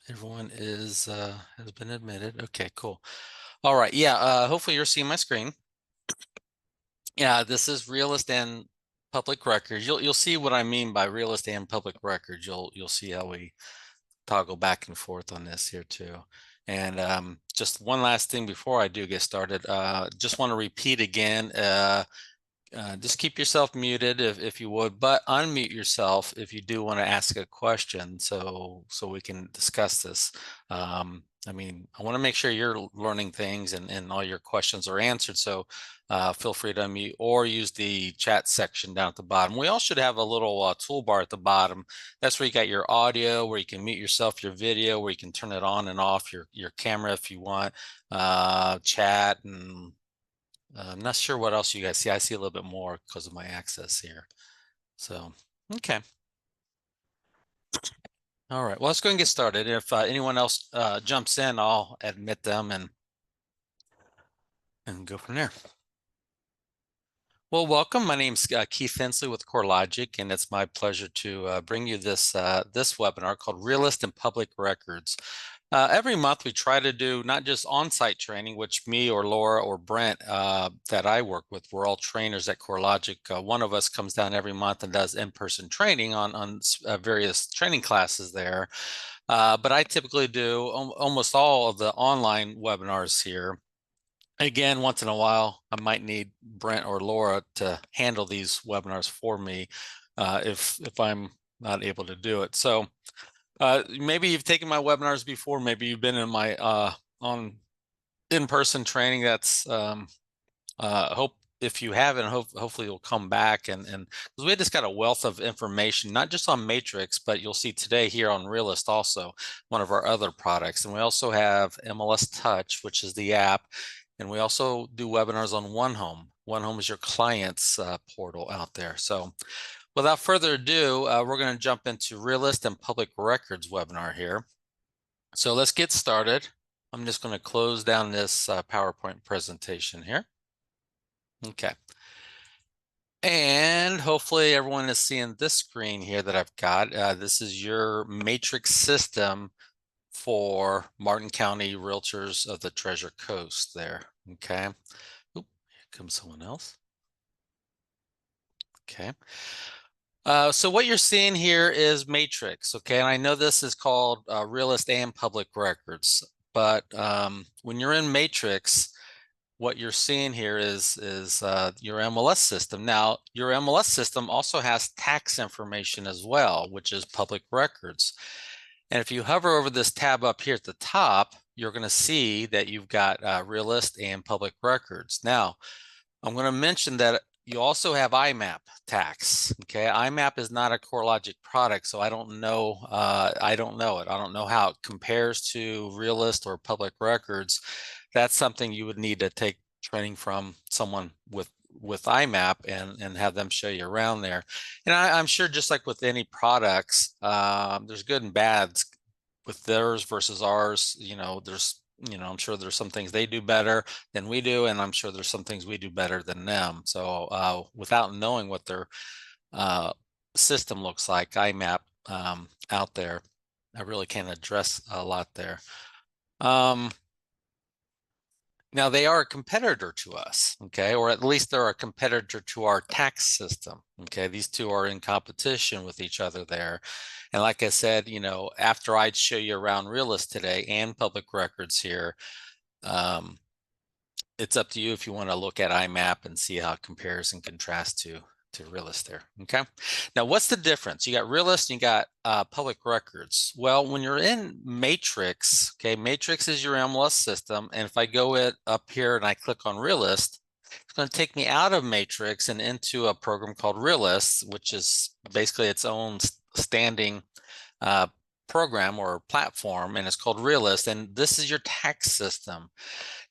Everyone is has been admitted. Okay, cool. All right. Yeah, hopefully you're seeing my screen. Yeah, this is Realist and Public Records. You'll see what I mean by Realist and Public Records. You'll see how we toggle back and forth on this here too. And just one last thing before I do get started, just want to repeat again, just keep yourself muted if you would, but unmute yourself if you do want to ask a question so we can discuss this. I mean, I want to make sure you're learning things and all your questions are answered. So feel free to unmute or use the chat section down at the bottom. We all should have a little toolbar at the bottom. That's where you got your audio, where you can mute yourself, your video, where you can turn it on and off, your camera if you want, chat, and I'm not sure what else you guys see. I see a little bit more because of my access here. So, okay. All right. Well, let's go and get started. If anyone else jumps in, I'll admit them and go from there. Well, welcome. My name's Keith Hensley with CoreLogic, and it's my pleasure to bring you this webinar called Realist and Public Records. Every month we try to do not just on-site training, which me or Laura or Brent that I work with, we're all trainers at CoreLogic. One of us comes down every month and does in-person training on various training classes there. But I typically do almost all of the online webinars here. Again, once in a while, I might need Brent or Laura to handle these webinars for me if I'm not able to do it. So maybe you've taken my webinars before. Maybe you've been in my on in-person training. That's hope if you haven't, hopefully you'll come back and because we just got a wealth of information, not just on Matrix, but you'll see today here on Realist also, one of our other products. And we also have MLS Touch, which is the app. And we also do webinars on OneHome. OneHome is your client's portal out there. So without further ado, we're going to jump into Realist and Public Records webinar here. So let's get started. I'm just going to close down this PowerPoint presentation here. Okay. And hopefully everyone is seeing this screen here that I've got. This is your matrix system for Martin County Realtors of the Treasure Coast there. Okay. Oop, here comes someone else. Okay. So what you're seeing here is matrix. Okay. And I know this is called Realist and Public Records, but when you're in matrix, what you're seeing here is your MLS system. Now, your MLS system also has tax information as well, which is public records. And if you hover over this tab up here at the top, you're going to see that you've got Realist and Public Records. Now, I'm going to mention that you also have IMAP tax. Okay, IMAP is not a CoreLogic product, so I don't know. I don't know it. I don't know how it compares to Realist or Public Records. That's something you would need to take training from someone with IMAP and have them show you around there. And I'm sure just like with any products, there's good and bads with theirs versus ours. I'm sure there's some things they do better than we do, and I'm sure there's some things we do better than them. So without knowing what their system looks like, IMAP out there, I really can't address a lot there. Now they are a competitor to us, okay, or at least they're a competitor to our tax system, okay. These two are in competition with each other there. And like I said, after I show you around Realist today and Public Records here, it's up to you if you want to look at IMAP and see how it compares and contrasts to Realist there, okay? Now, what's the difference? You got Realist and you got Public Records. Well, when you're in Matrix, okay, Matrix is your MLS system, and if I go up here and I click on Realist, it's going to take me out of Matrix and into a program called Realist, which is basically its own standing program or platform, and it's called Realist, and this is your tax system.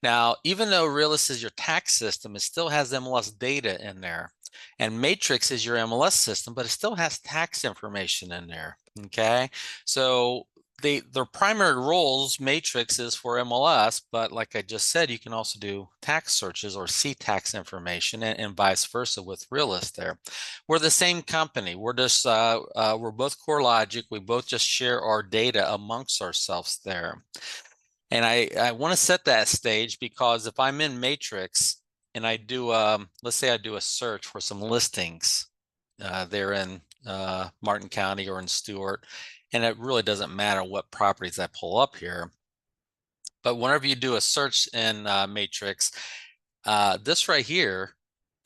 Now, even though Realist is your tax system, it still has MLS data in there. And Matrix is your MLS system, but it still has tax information in there, okay? So their primary roles matrix is for MLS, but like I just said, you can also do tax searches or see tax information and vice versa with Realist there. We're the same company. We're just we're both CoreLogic. We both just share our data amongst ourselves there. And I want to set that stage because if I'm in Matrix and I do, let's say I do a search for some listings there in Martin County or in Stewart, and it really doesn't matter what properties I pull up here. But whenever you do a search in Matrix, this right here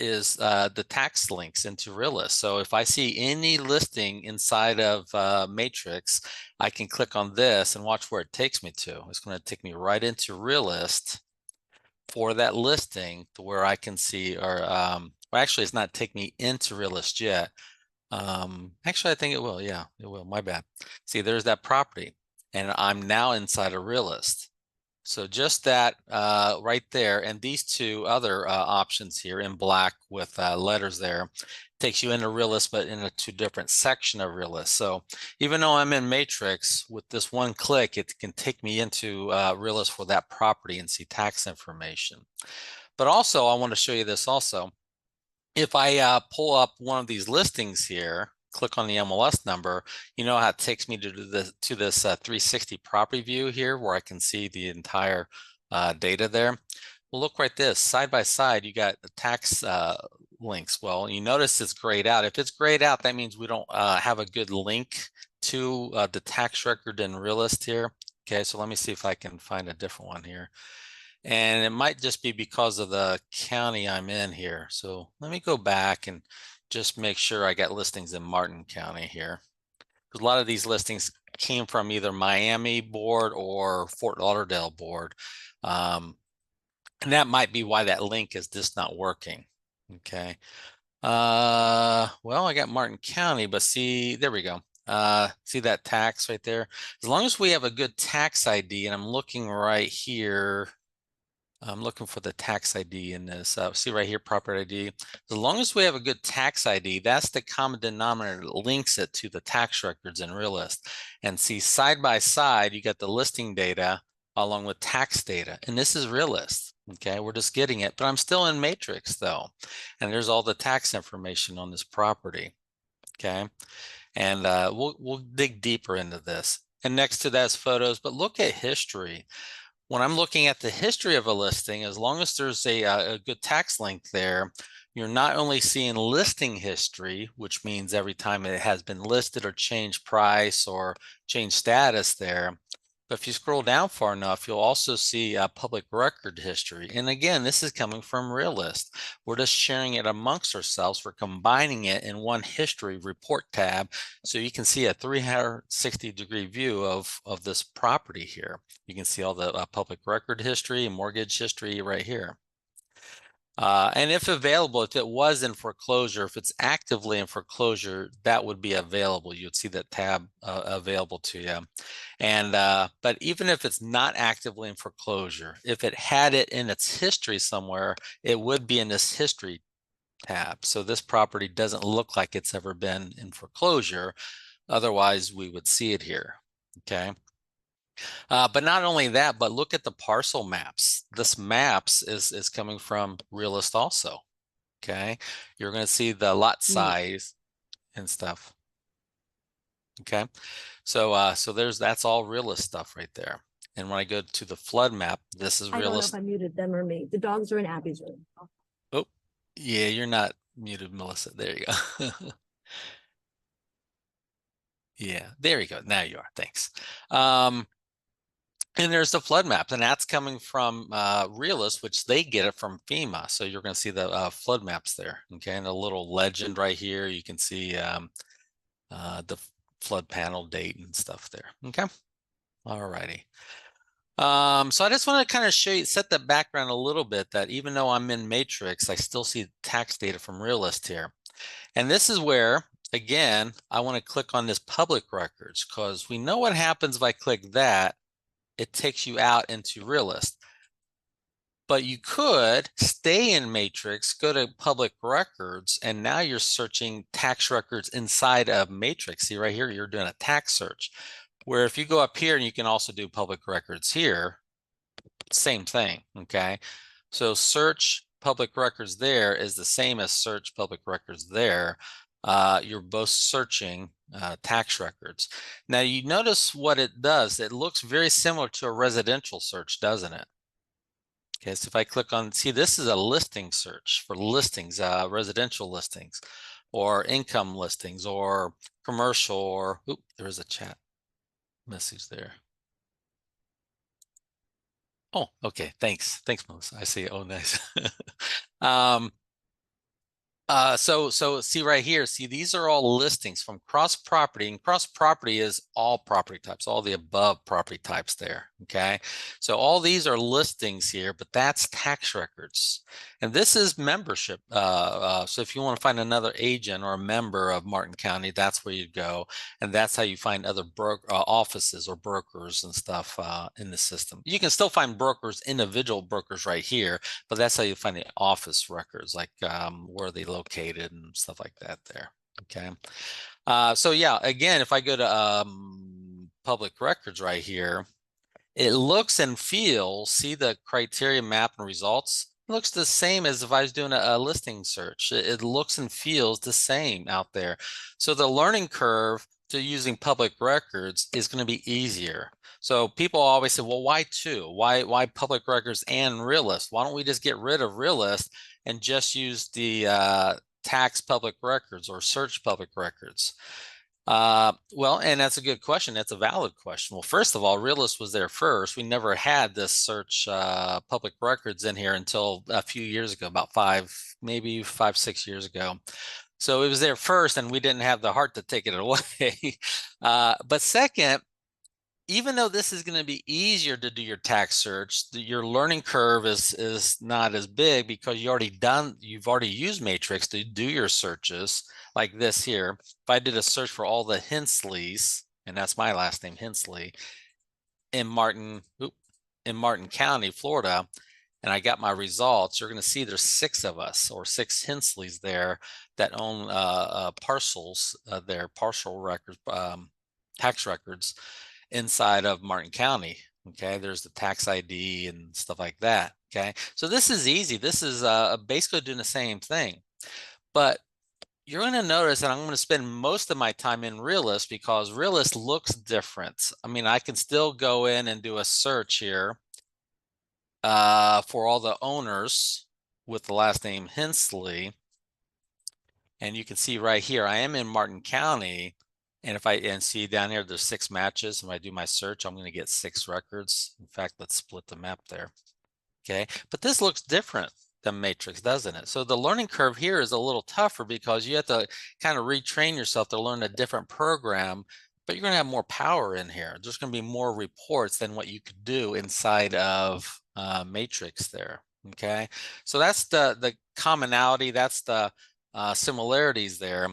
is the tax links into Realist. So if I see any listing inside of Matrix, I can click on this and watch where it takes me to. It's going to take me right into Realist for that listing to where I can see, or well, actually, it's not take me into Realist yet. Actually, I think it will. Yeah, it will. My bad. See, there's that property, and I'm now inside a Realist. So just that right there, and these two other options here in black with letters there, takes you into Realist, but in a two different section of Realist. So even though I'm in Matrix, with this one click, it can take me into Realist for that property and see tax information. But also, I want to show you this also. If I pull up one of these listings here, click on the MLS number, you know how it takes me to this 360 property view here where I can see the entire data there. Well, look right this, side by side, you got the tax links. Well, you notice it's grayed out. If it's grayed out, that means we don't have a good link to the tax record in Realist here. Okay, so let me see if I can find a different one here. And it might just be because of the county I'm in here. So let me go back and just make sure I got listings in Martin County here. Because a lot of these listings came from either Miami board or Fort Lauderdale board. And that might be why that link is just not working. Okay. Well, I got Martin County, but see, there we go. See that tax right there? As long as we have a good tax ID, and I'm looking right here, I'm looking for the tax ID in this. See right here, property ID. As long as we have a good tax ID, that's the common denominator that links it to the tax records in Realist. And see, side by side, you got the listing data along with tax data. And this is Realist. Okay, we're just getting it, but I'm still in Matrix though. And there's all the tax information on this property. Okay, and we'll dig deeper into this. And next to that's photos, but look at history. When I'm looking at the history of a listing, as long as there's a good tax link there, you're not only seeing listing history, which means every time it has been listed or changed price or changed status there, but if you scroll down far enough, you'll also see public record history. And again, this is coming from Realist. We're just sharing it amongst ourselves. We're combining it in one history report tab so you can see a 360-degree view of this property here. You can see all the public record history and mortgage history right here. And if available, if it was in foreclosure, if it's actively in foreclosure, that would be available. You'd see that tab available to you. And but even if it's not actively in foreclosure, if it had it in its history somewhere, it would be in this history tab. So this property doesn't look like it's ever been in foreclosure. Otherwise, we would see it here. Okay. But not only that, but look at the parcel maps. This maps is coming from Realist also. Okay, you're going to see the lot size and stuff. Okay, so so that's all Realist stuff right there. And when I go to the flood map, this is I don't know Realist. if I muted them or me. The dogs are in Abby's room. Oh, yeah, you're not muted, Melissa. There you go. Yeah, there you go. Now you are. Thanks. And there's the flood maps, and that's coming from Realist, which they get it from FEMA. So you're going to see the flood maps there. Okay, and a little legend right here. You can see the flood panel date and stuff there. Okay, all righty. So I just want to kind of show you, set the background a little bit that even though I'm in Matrix, I still see tax data from Realist here. And this is where, again, I want to click on this public records because we know what happens if I click that. It takes you out into Realist. But you could stay in Matrix, go to public records, and now you're searching tax records inside of Matrix. See right here, you're doing a tax search. Where if you go up here and you can also do public records here, same thing, okay? So search public records there is the same as search public records there. You're both searching tax records. Now you notice what it does. It looks very similar to a residential search, doesn't it? Okay, so if I click on, see, this is a listing search for listings, residential listings, or income listings, or commercial, or, oop, there's a chat message there. Oh, okay, thanks. Thanks, Melissa. I see. Oh, nice. um, so see right here, see, these are all listings from cross property, and cross property is all property types, all the above property types there. Okay. So all these are listings here, but that's tax records. And this is membership. So if you want to find another agent or a member of Martin County, that's where you go. And that's how you find other offices or brokers and stuff in the system. You can still find brokers, individual brokers right here, but that's how you find the office records, like where they located and stuff like that there. Okay. So yeah, again, if I go to public records right here, it looks and feels, see the criteria map and results? It looks the same as if I was doing a listing search. It looks and feels the same out there. So the learning curve to using public records is going to be easier. So people always say, well, why two? Why public records and Realist? Why don't we just get rid of Realist and just use the tax public records or search public records? Well, and that's a good question. That's a valid question. Well, first of all, Realist was there first. We never had this search public records in here until a few years ago, about maybe 6 years ago. So it was there first, and we didn't have the heart to take it away. But second, even though this is going to be easier to do your tax search, your learning curve is not as big because you've already used Matrix to do your searches like this here. If I did a search for all the Hensleys, and that's my last name, Hensley, in Martin County, Florida, and I got my results, you're going to see there's 6 of us, or 6 Hensleys there, that own parcels, their partial records, tax records inside of Martin County. Okay, there's the tax ID and stuff like that. Okay, so this is easy. This is basically doing the same thing, but you're going to notice that I'm going to spend most of my time in Realist because Realist looks different. I mean, I can still go in and do a search here for all the owners with the last name Hensley. And you can see right here, I am in Martin County. And if I see down here, there's 6 matches. When I do my search, I'm going to get 6 records. In fact, let's split the map there. Okay, but this looks different than Matrix, doesn't it? So the learning curve here is a little tougher because you have to kind of retrain yourself to learn a different program, but you're going to have more power in here. There's going to be more reports than what you could do inside of Matrix there. Okay, so that's the commonality. That's the similarities there.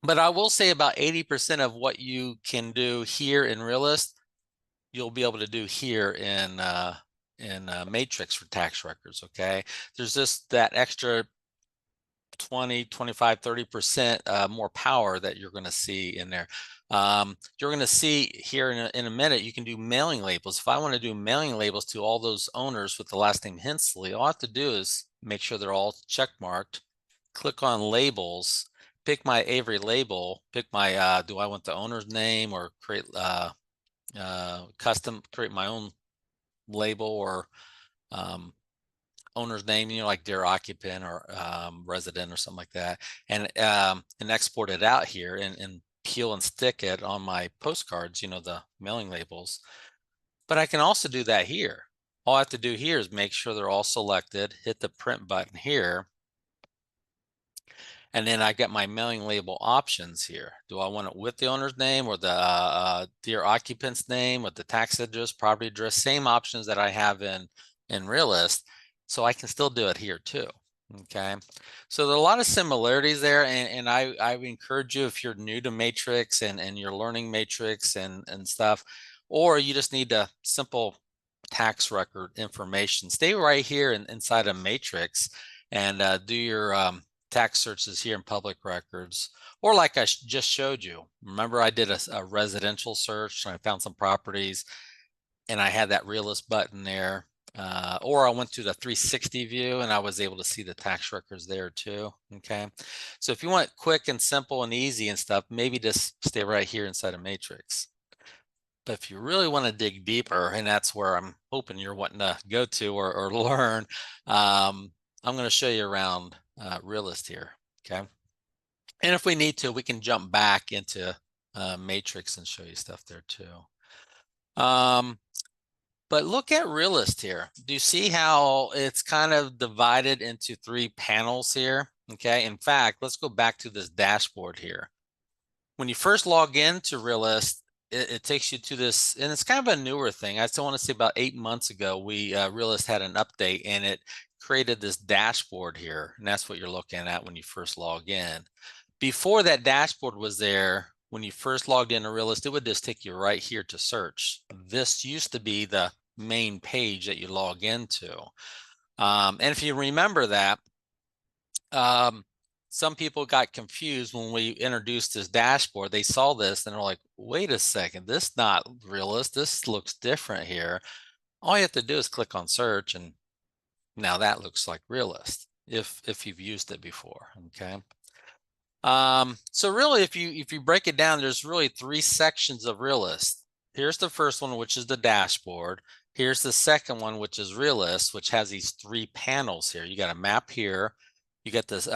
But I will say about 80% of what you can do here in Realist, you'll be able to do here in Matrix for tax records. Okay, there's just that extra 20, 25, 30% more power that you're going to see in there. You're going to see here in a minute, you can do mailing labels. If I want to do mailing labels to all those owners with the last name Hensley, all I have to do is make sure they're all check marked, click on labels, pick my Avery label, pick my, do I want the owner's name or create create my own label or owner's name, like dear occupant or resident or something like that, and export it out here and peel and stick it on my postcards, the mailing labels. But I can also do that here. All I have to do here is make sure they're all selected, hit the print button here, and then I get my mailing label options here. Do I want it with the owner's name or the dear occupant's name with the tax address, property address, same options that I have in Realist. So I can still do it here too. Okay. So there are a lot of similarities there. And I would encourage you, if you're new to Matrix and you're learning Matrix and stuff, or you just need a simple tax record information, stay right here inside of Matrix and do your tax searches here in public records, or like I just showed you. Remember, I did a residential search and I found some properties and I had that realist button there. Or I went to the 360 view and I was able to see the tax records there too. Okay. So if you want quick and simple and easy and stuff, maybe just stay right here inside of Matrix. But if you really want to dig deeper, and that's where I'm hoping you're wanting to go to or learn, I'm going to show you around Realist here. Okay. And if we need to, we can jump back into Matrix and show you stuff there too. But look at Realist here. Do you see how it's kind of divided into 3 panels here? Okay, in fact, let's go back to this dashboard here. When you first log into Realist, it takes you to this, and it's kind of a newer thing. I still want to say about 8 months ago, Realist had an update and it created this dashboard here, and that's what you're looking at when you first log in. Before that dashboard was there, when you first logged into Realist, it would just take you right here to search. This used to be the main page that you log into. And if you remember that, some people got confused when we introduced this dashboard. They saw this and they're like, wait a second, this is not Realist. This looks different here. All you have to do is click on search and now that looks like Realist if you've used it before, okay? So really, if you break it down, there's really 3 sections of Realist. Here's the first one, which is the dashboard. Here's the second one, which is Realist, which has these 3 panels here. You got a map here. You got this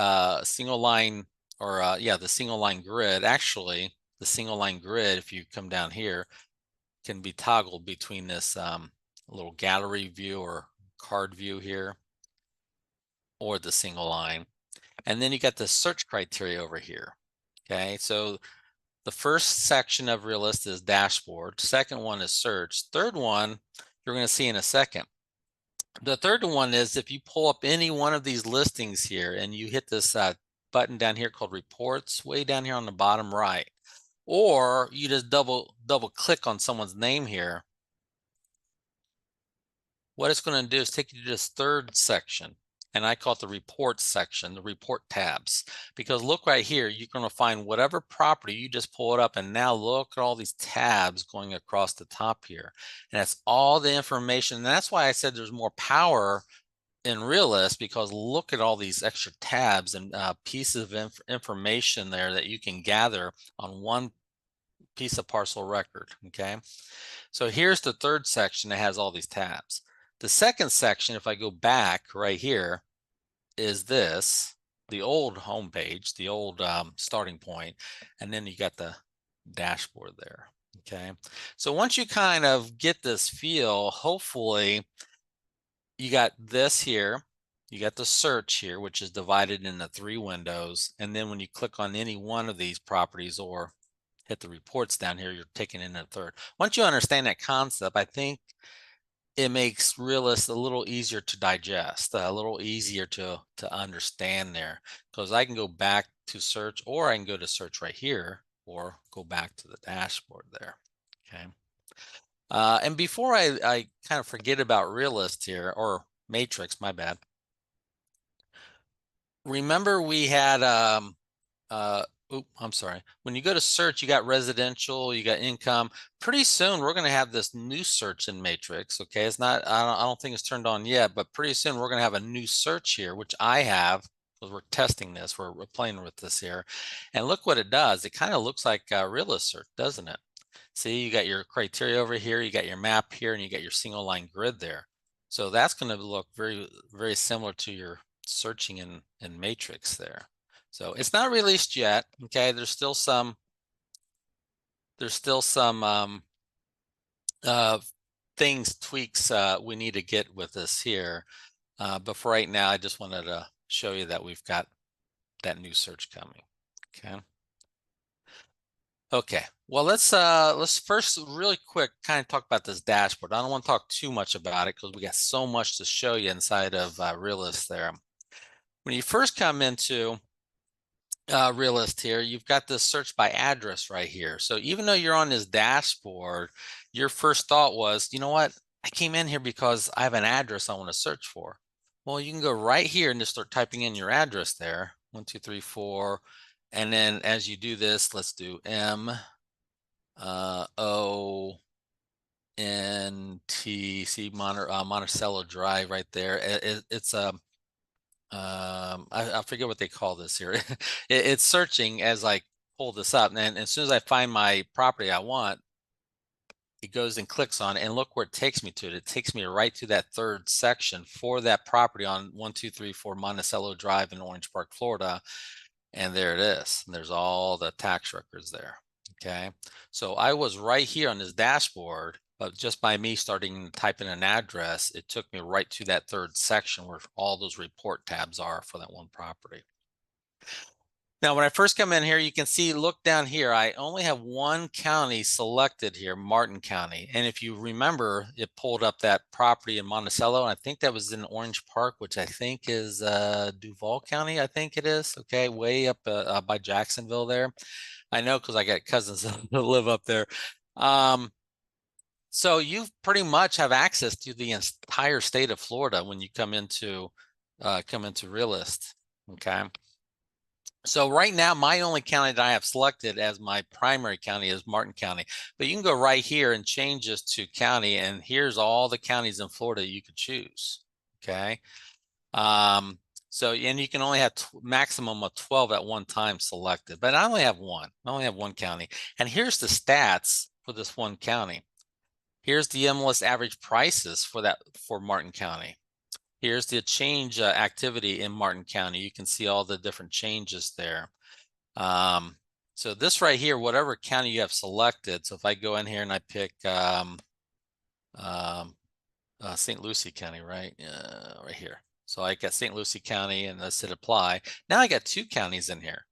single line, or the single line grid. Actually, the single line grid, if you come down here, can be toggled between this little gallery view or card view here, or the single line. And then you got the search criteria over here. Okay, so the first section of Realist is dashboard. Second one is search. Third one, you're going to see in a second. The third one is if you pull up any one of these listings here and you hit this button down here called reports, way down here on the bottom right, or you just double click on someone's name here, what it's going to do is take you to this third section. And I call it the report section, the report tabs, because look right here, you're going to find whatever property, you just pull it up and now look at all these tabs going across the top here. And that's all the information. And that's why I said there's more power in Realist, because look at all these extra tabs and pieces of information there that you can gather on one piece of parcel record, okay? So here's the third section that has all these tabs. The second section, if I go back right here, is this, the old home page, the old starting point, and then you got the dashboard there, okay? So once you kind of get this feel, hopefully you got this here, you got the search here, which is divided into 3 windows, and then when you click on any one of these properties or hit the reports down here, you're taken into the third. Once you understand that concept, I think it makes Realist a little easier to digest, a little easier to understand there, because I can go back to search, or I can go to search right here, or go back to the dashboard there, okay? And before I kind of forget about Realist here, or Matrix, my bad. Remember we had, I'm sorry. When you go to search, you got residential, you got income. Pretty soon we're going to have this new search in Matrix. Okay, it's not. I don't think it's turned on yet, but pretty soon we're going to have a new search here, which I have because we're testing this. We're playing with this here, and look what it does. It kind of looks like Realist search, doesn't it? See, you got your criteria over here, you got your map here, and you got your single line grid there. So that's going to look very, very similar to your searching in Matrix there. So it's not released yet. Okay, there's still some things, tweaks we need to get with this here. But for right now, I just wanted to show you that we've got that new search coming. Okay. Okay, well, let's first really quick kind of talk about this dashboard. I don't want to talk too much about it because we got so much to show you inside of Realist there. When you first come into Realist here, you've got this search by address right here. So even though you're on this dashboard, your first thought was, you know what? I came in here because I have an address I want to search for. Well, you can go right here and just start typing in your address there. 1, 2, 3, 4. And then as you do this, let's do M, O, N, T, see Monticello Drive right there. It's I forget what they call this here. It's searching as I pull this up. And as soon as I find my property I want, it goes and clicks on it, and look where it takes me to. It takes me right to that third section for that property on 1, 2, 3, 4 Monticello Drive in Orange Park, Florida. And there it is. And there's all the tax records there. Okay. So I was right here on this dashboard, but just by me starting to type in an address, it took me right to that third section where all those report tabs are for that one property. Now, when I first come in here, you can see, look down here, I only have one county selected here, Martin County. And if you remember, it pulled up that property in Monticello, and I think that was in Orange Park, which I think is Duval County, I think it is, okay, way up by Jacksonville there. I know because I got cousins that live up there. So you pretty much have access to the entire state of Florida when you come into Realist, okay? So right now, my only county that I have selected as my primary county is Martin County. But you can go right here and change this to county, and here's all the counties in Florida you could choose. Okay. So, and you can only have maximum of 12 at one time selected, but I only have one. I only have one county. And here's the stats for this one county. Here's the MLS average prices for Martin County. Here's the change activity in Martin County. You can see all the different changes there. So this right here, whatever county you have selected. So if I go in here and I pick St. Lucie County, right? Right here. So I got St. Lucie County and let's hit apply. Now I got two counties in here.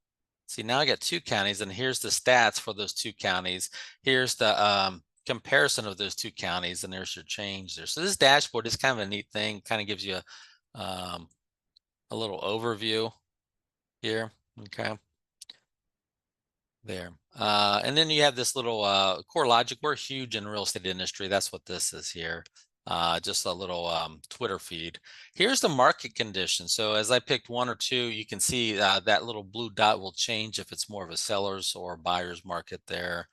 See, now I got two counties, and here's the stats for those two counties. Here's the comparison of those two counties, and there's your change there. So this dashboard is kind of a neat thing, kind of gives you a little overview here. Okay. There. And then you have this little CoreLogic. We're huge in the real estate industry. That's what this is here. Just a little Twitter feed. Here's the market condition. So as I picked one or two, you can see that little blue dot will change if it's more of a seller's or buyer's market there.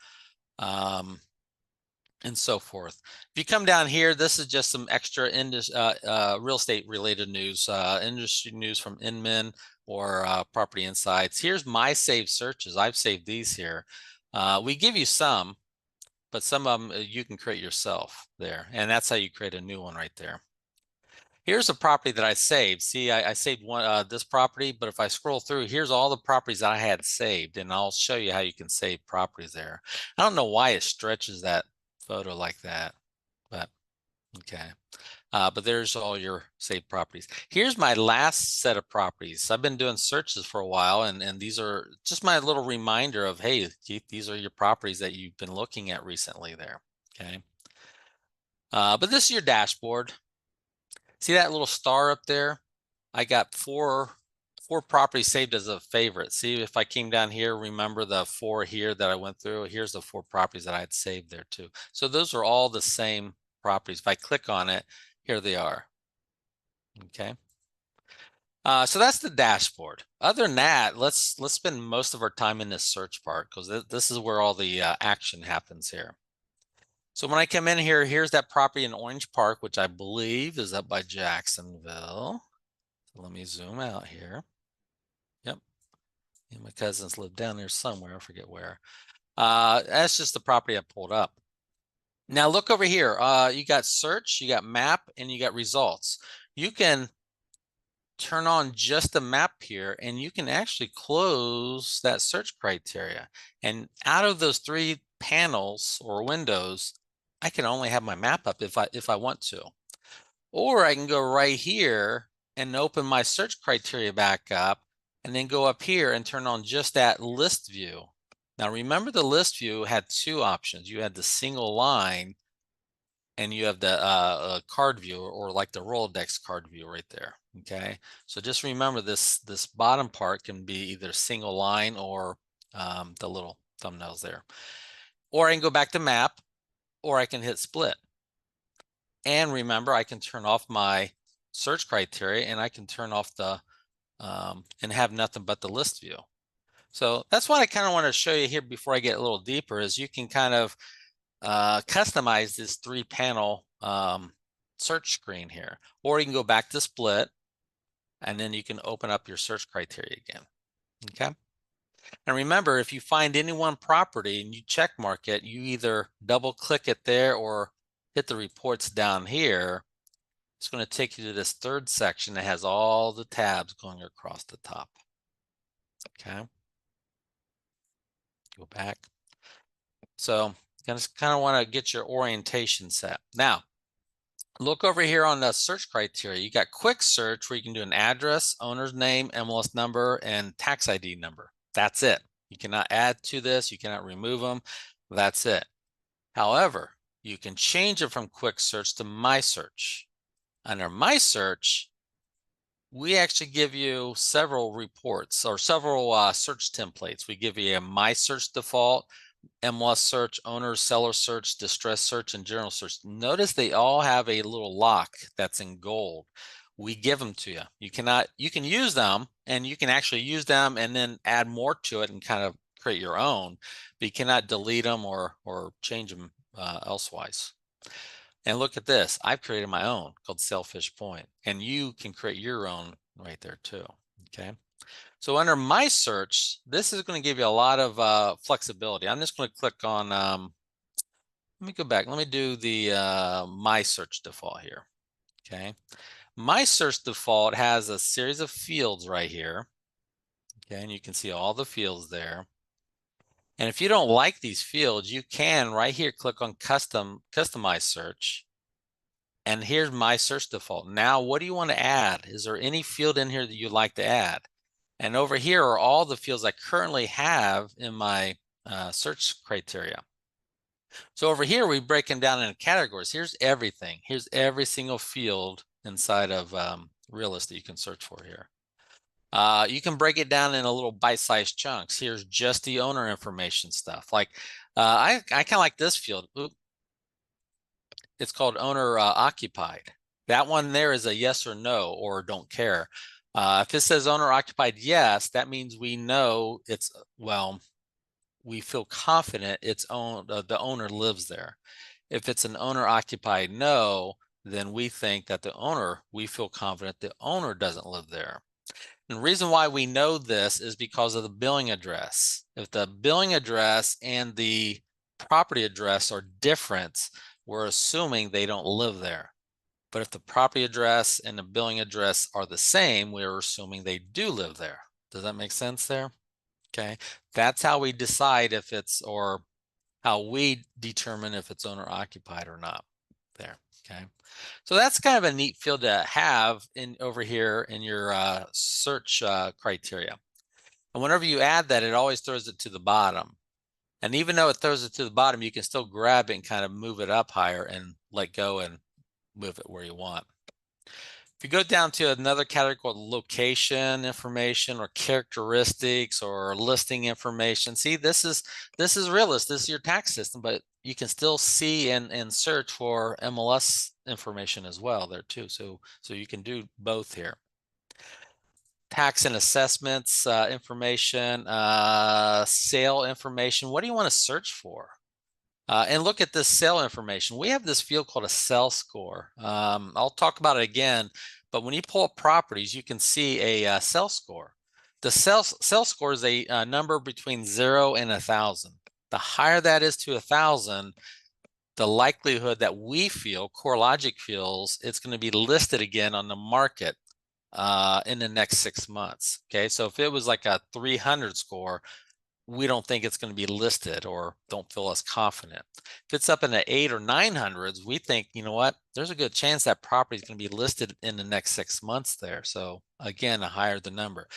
And so forth. If you come down here, this is just some extra real estate related news, industry news from Inman or Property Insights. Here's my saved searches. I've saved these here. We give you some, but some of them you can create yourself there. And that's how you create a new one right there. Here's a property that I saved. See, I saved one this property, but if I scroll through, here's all the properties that I had saved, and I'll show you how you can save properties there. I don't know why it stretches that photo like that, but okay. But there's all your saved properties. Here's my last set of properties. I've been doing searches for a while, and these are just my little reminder of, hey, Keith, these are your properties that you've been looking at recently there, okay? But this is your dashboard. See that little star up there? I got four properties saved as a favorite. See, if I came down here, remember the four here that I went through? Here's the four properties that I had saved there too. So those are all the same properties. If I click on it, here they are. Okay. So that's the dashboard. Other than that, let's spend most of our time in this search part, because this is where all the action happens here. So when I come in here, here's that property in Orange Park, which I believe is up by Jacksonville. So let me zoom out here. Yep. And my cousins live down there somewhere. I forget where. That's just the property I pulled up. Now look over here. You got search, you got map, and you got results. You can turn on just the map here, and you can actually close that search criteria. And out of those three panels or windows, I can only have my map up if I want to. Or I can go right here and open my search criteria back up, and then go up here and turn on just that list view. Now remember, the list view had two options. You had the single line, and you have the card view, or like the Rolodex card view right there. Okay, so just remember this bottom part can be either single line or the little thumbnails there. Or I can go back to map, or I can hit split. And remember, I can turn off my search criteria, and I can turn off the and have nothing but the list view. So that's what I kind of want to show you here before I get a little deeper is you can kind of customize this 3-panel search screen here, or you can go back to split and then you can open up your search criteria again. Okay. And remember, if you find any one property and you check mark it, you either double click it there or hit the reports down here. It's going to take you to this third section that has all the tabs going across the top. Okay. Go back. So you just kind of want to get your orientation set. Now, look over here on the search criteria. You got quick search where you can do an address, owner's name, MLS number, and tax ID number. That's it. You cannot add to this. You cannot remove them. That's it. However, you can change it from quick search to my search. Under my search, we actually give you several reports or several search templates. We give you a my search default, MLS search, owner, seller search, distress search, and general search. Notice they all have a little lock that's in gold. We give them to you. You can use them and you can actually use them and then add more to it and kind of create your own, but you cannot delete them or change them elsewise. And look at this. I've created my own called Sailfish Point, and you can create your own right there too. Okay. So under my search, this is going to give you a lot of flexibility. I'm just going to click on, let me go back. Let me do the my search default here. Okay. My search default has a series of fields right here. Okay. And you can see all the fields there. And if you don't like these fields, you can right here click on customize search. And here's my search default. Now, what do you want to add? Is there any field in here that you'd like to add? And over here are all the fields I currently have in my search criteria. So over here, we break them down into categories. Here's everything. Here's every single field inside of Realist that you can search for here. You can break it down in a little bite-sized chunks. Here's just the owner information stuff. Like I kind of like this field. Oop. It's called owner occupied. That one there is a yes or no or don't care. If it says owner occupied yes, that means we know it's, well, we feel confident it's owned, the owner lives there. If it's an owner occupied no, then we think that the owner, we feel confident the owner doesn't live there. And the reason why we know this is because of the billing address. If the billing address and the property address are different, we're assuming they don't live there. But if the property address and the billing address are the same, we're assuming they do live there. Does that make sense there? Okay, that's how we decide if it's, or how we determine if it's owner occupied or not there. Okay, so that's kind of a neat field to have in over here in your search criteria. And whenever you add that, it always throws it to the bottom. And even though it throws it to the bottom, you can still grab it and kind of move it up higher and let go and move it where you want. If you go down to another category called location information or characteristics or listing information, see, this is Realist, this is your tax system, but you can still see and search for MLS information as well there too. So you can do both here. Tax and assessments information, sale information. What do you want to search for? And look at this sale information. We have this field called a sell score. I'll talk about it again, but when you pull up properties, you can see a sell score. The sell score is a number between 0 and 1,000. The higher that is to 1,000, the likelihood that we feel, CoreLogic feels, it's going to be listed again on the market in the next 6 months. Okay, so if it was like a 300 score, we don't think it's going to be listed or don't feel as confident. If it's up in the 800s or 900s, we think, you know what, there's a good chance that property is going to be listed in the next 6 months there. So again, the higher the number.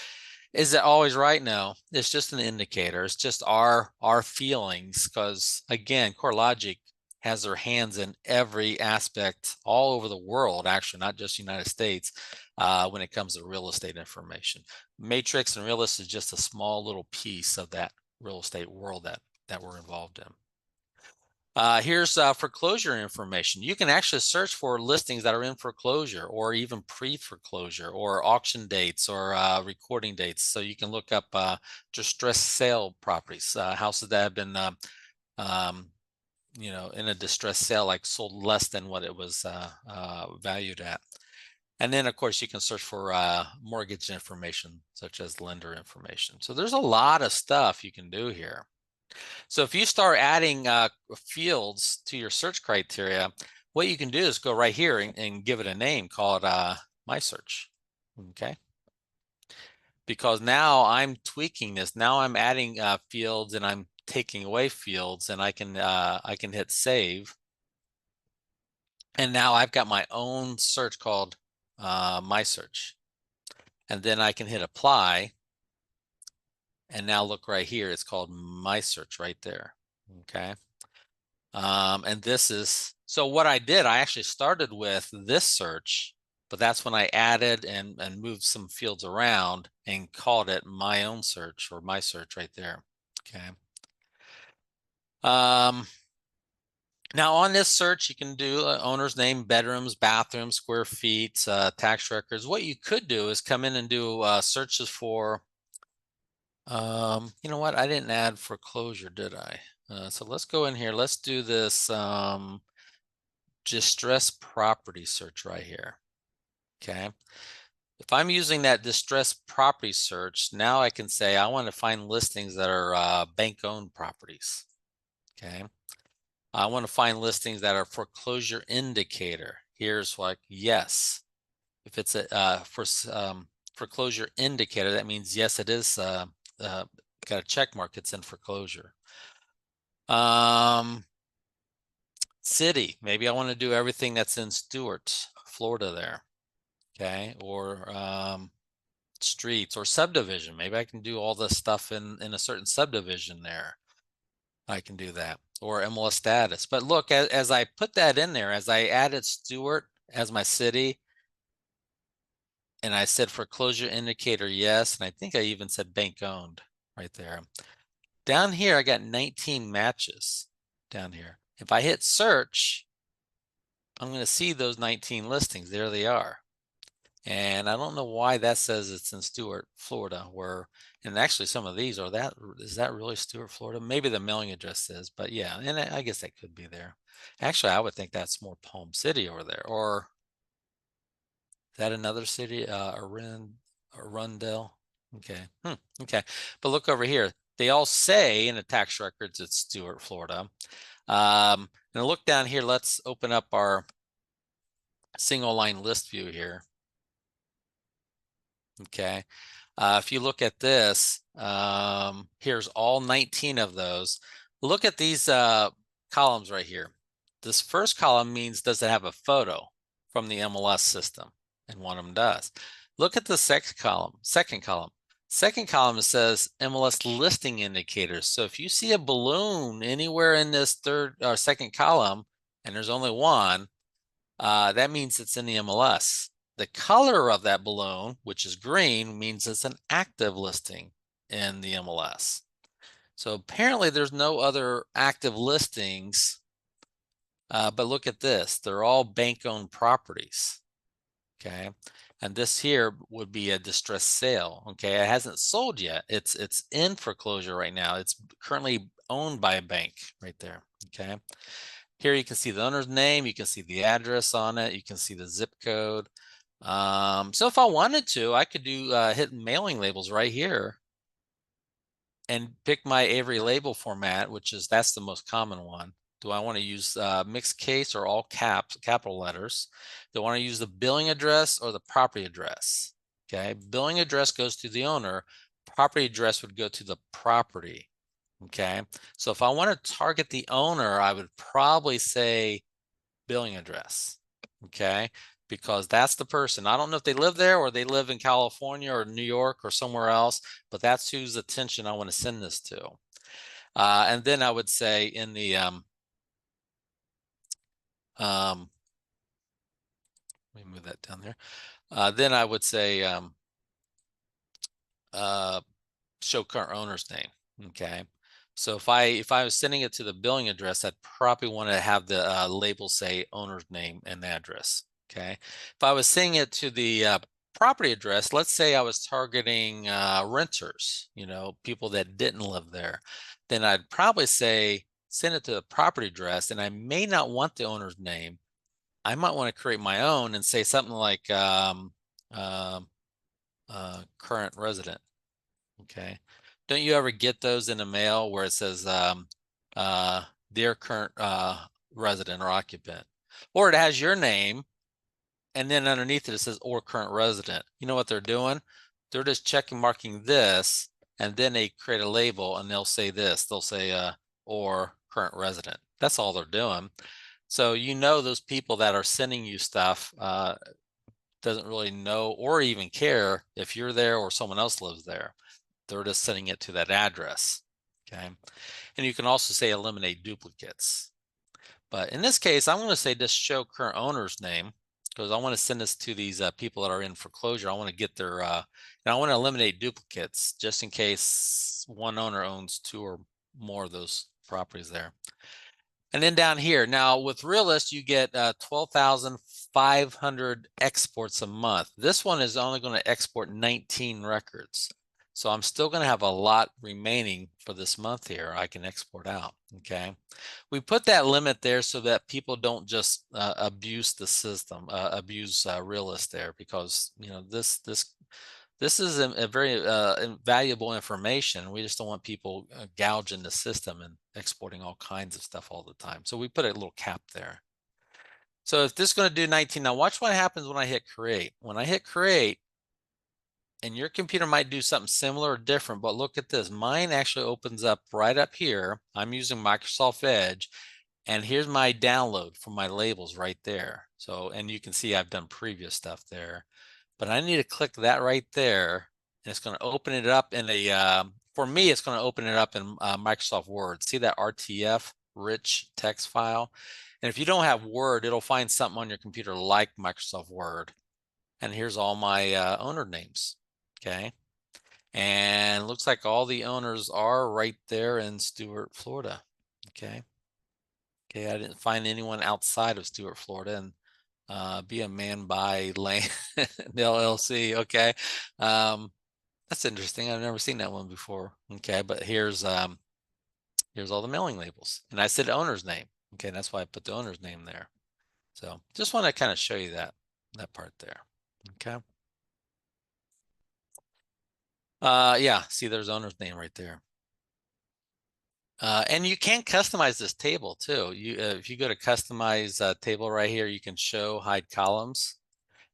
Is it always right? No, it's just an indicator. It's just our feelings, because again, CoreLogic has their hands in every aspect all over the world, actually, not just United States, when it comes to real estate information. Matrix and Realist is just a small little piece of that real estate world that we're involved in. Here's foreclosure information. You can actually search for listings that are in foreclosure or even pre-foreclosure or auction dates or recording dates. So you can look up distressed sale properties, houses that have been, um, in a distressed sale, like sold less than what it was valued at. And then, of course, you can search for mortgage information, such as lender information. So there's a lot of stuff you can do here. So if you start adding fields to your search criteria, what you can do is go right here and give it a name, call it My Search. Okay. Because now I'm tweaking this. Now I'm adding fields and I'm taking away fields, and I can hit save. And now I've got my own search called My Search. And then I can hit apply. And now look right here, it's called My Search right there. Okay. And this is, so what I did, I actually started with this search, but that's when I added and moved some fields around and called it my own search or My Search right there. Okay. Now on this search, you can do owner's name, bedrooms, bathrooms, square feet, tax records. What you could do is come in and do searches for, you know what? I didn't add foreclosure, did I? So let's go in here. Let's do this distressed property search right here. Okay. If I'm using that distressed property search, now I can say I want to find listings that are bank-owned properties. Okay. I want to find listings that are foreclosure indicator. Here's like yes. If it's a foreclosure indicator, that means yes, it is got a check mark. It's in foreclosure. City. Maybe I want to do everything that's in Stuart, Florida there. Okay. Or streets or subdivision. Maybe I can do all this stuff in a certain subdivision there. I can do that. Or MLS status. But look, as I put that in there, as I added Stuart as my city, and I said foreclosure indicator, yes. And I think I even said bank owned right there. Down here, I got 19 matches down here. If I hit search, I'm going to see those 19 listings. There they are. And I don't know why that says it's in Stuart, Florida, and actually some of these is that really Stuart, Florida? Maybe the mailing address is, but yeah, and I guess that could be there. Actually, I would think that's more Palm City over there, or is that another city, Arundel? Okay, okay. But look over here. They all say in the tax records it's Stuart, Florida. And look down here, let's open up our single line list view here. Okay. If you look at this, here's all 19 of those. Look at these columns right here. This first column means does it have a photo from the MLS system? And one of them does. Look at the second column. Second column says MLS listing indicators. So if you see a balloon anywhere in this third or second column, and there's only one, that means it's in the MLS. The color of that balloon, which is green, means it's an active listing in the MLS. So apparently there's no other active listings, but look at this. They're all bank-owned properties, okay? And this here would be a distressed sale, okay? It hasn't sold yet. It's in foreclosure right now. It's currently owned by a bank right there, okay? Here you can see the owner's name, you can see the address on it, you can see the zip code. So if I wanted to, I could do hit mailing labels right here and pick my Avery label format, that's the most common one. Do I want to use mixed case or all caps, capital letters? Do I want to use the billing address or the property address? Okay, billing address goes to the owner, property address would go to the property. Okay, so if I want to target the owner, I would probably say billing address. Okay, because that's the person. I don't know if they live there or they live in California or New York or somewhere else, but that's whose attention I want to send this to. And then I would say in the let me move that down there. Then I would say show current owner's name. Okay. So if I was sending it to the billing address, I'd probably want to have the label say owner's name and address. Okay. If I was sending it to the property address, let's say I was targeting renters, people that didn't live there, then I'd probably say send it to the property address, and I may not want the owner's name. I might want to create my own and say something like um, current resident. Okay. Don't you ever get those in the mail where it says uh, dear current resident or occupant? Or it has your name, and then underneath it says or current resident. You know what they're doing? They're just checking marking this, and then they create a label and they'll say this. They'll say or current resident. That's all they're doing. So those people that are sending you stuff doesn't really know or even care if you're there or someone else lives there. They're just sending it to that address. Okay. And you can also say eliminate duplicates. But in this case, I'm going to say just show current owner's name, because I want to send this to these people that are in foreclosure. I want to get their, and I want to eliminate duplicates just in case one owner owns two or more of those properties there. And then down here, now with Realist, you get 12,500 exports a month. This one is only going to export 19 records. So I'm still going to have a lot remaining for this month here I can export out. Okay. We put that limit there so that people don't just abuse the system, abuse Realist there, because this is a very valuable information. We just don't want people gouging the system and exporting all kinds of stuff all the time. So we put a little cap there. So if this is going to do 19, now watch what happens when I hit create. When I hit create, and your computer might do something similar or different, but look at this. Mine actually opens up right up here. I'm using Microsoft Edge, and here's my download for my labels right there. So, and you can see I've done previous stuff there. But I need to click that right there, and it's going to open it up in for me, it's going to open it up in Microsoft Word. See that RTF rich text file? And if you don't have Word, it'll find something on your computer like Microsoft Word. And here's all my owner names, okay? And looks like all the owners are right there in Stuart, Florida, okay? Okay, I didn't find anyone outside of Stuart, Florida, and be a man by Lane LLC. Okay, that's interesting. I've never seen that one before. Okay, but here's all the mailing labels, and I said owner's name. Okay, that's why I put the owner's name there. So just want to kind of show you that part there. Okay. Yeah, see, there's owner's name right there. And you can customize this table too. If you go to customize table right here, you can show hide columns.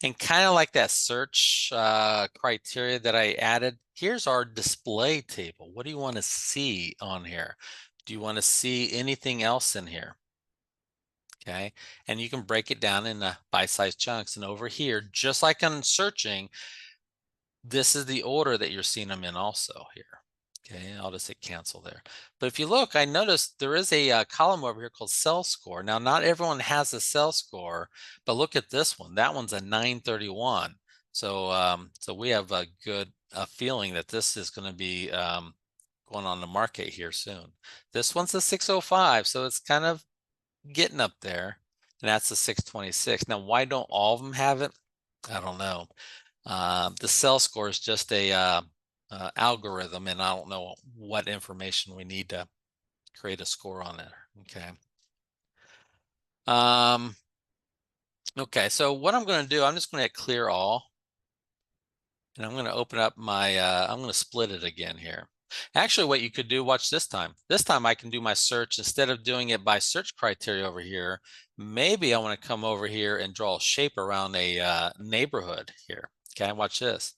And kind of like that search criteria that I added, here's our display table. What do you want to see on here? Do you want to see anything else in here? Okay, and you can break it down in bite-sized chunks. And over here, just like on searching, this is the order that you're seeing them in also here. Okay, I'll just hit cancel there. But if you look, I noticed there is a column over here called cell score. Now, not everyone has a cell score, but look at this one. That one's a 931. So we have a good feeling that this is going to be going on the market here soon. This one's a 605, so it's kind of getting up there, and that's a 626. Now, why don't all of them have it? I don't know. The cell score is just a algorithm, and I don't know what information we need to create a score on it. Okay. Okay, so what I'm going to do, I'm just going to clear all, and I'm going to open up my, I'm going to split it again here. Actually, what you could do, watch this time. This time I can do my search instead of doing it by search criteria over here. Maybe I want to come over here and draw a shape around a neighborhood here. Okay, watch this.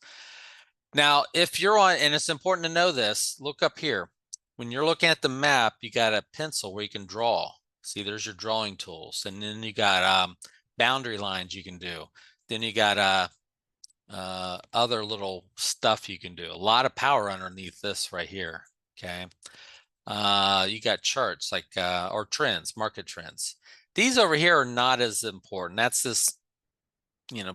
Now, if you're on, and it's important to know this, look up here. When you're looking at the map, you got a pencil where you can draw. See, there's your drawing tools. And then you got boundary lines you can do. Then you got other little stuff you can do. A lot of power underneath this right here, okay? You got charts like, or trends, market trends. These over here are not as important. That's this,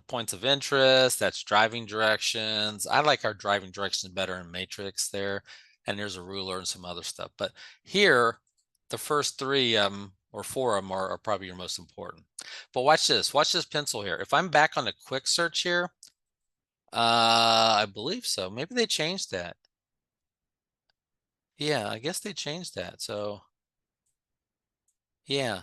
points of interest, that's driving directions. I like our driving directions better in matrix there. and there's a ruler and some other stuff. But here, the first three or four of them are probably your most important. But watch this pencil here. If I'm back on the quick search here, I believe so. Maybe they changed that. Yeah, I guess they changed that. So yeah.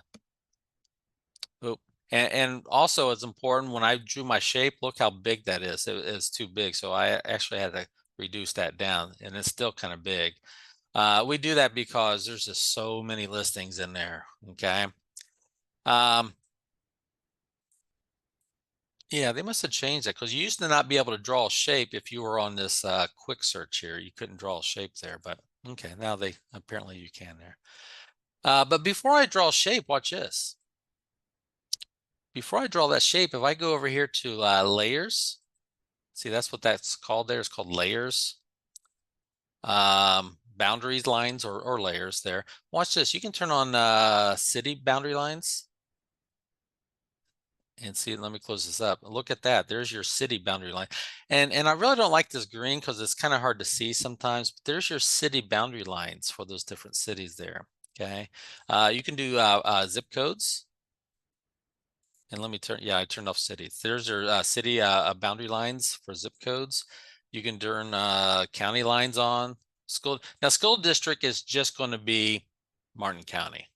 Oop. And also it's important when I drew my shape, look how big that is. It's too big. So I actually had to reduce that down, and it's still kind of big. We do that because there's just so many listings in there. Okay. Yeah, they must have changed that because you used to not be able to draw a shape if you were on this quick search here. You couldn't draw a shape there, but okay, now they apparently you can there. But before I draw a shape, watch this. Before I draw that shape, if I go over here to layers, see that's what that's called there. It's called layers. Boundaries, lines, or layers there. Watch this. You can turn on city boundary lines. And see, let me close this up. Look at that. There's your city boundary line. And I really don't like this green because it's kind of hard to see sometimes. But there's your city boundary lines for those different cities there. Okay. You can do zip codes. And let me turn, yeah, I turned off cities. There's your city boundary lines for zip codes. You can turn county lines on. School district is just going to be Martin County.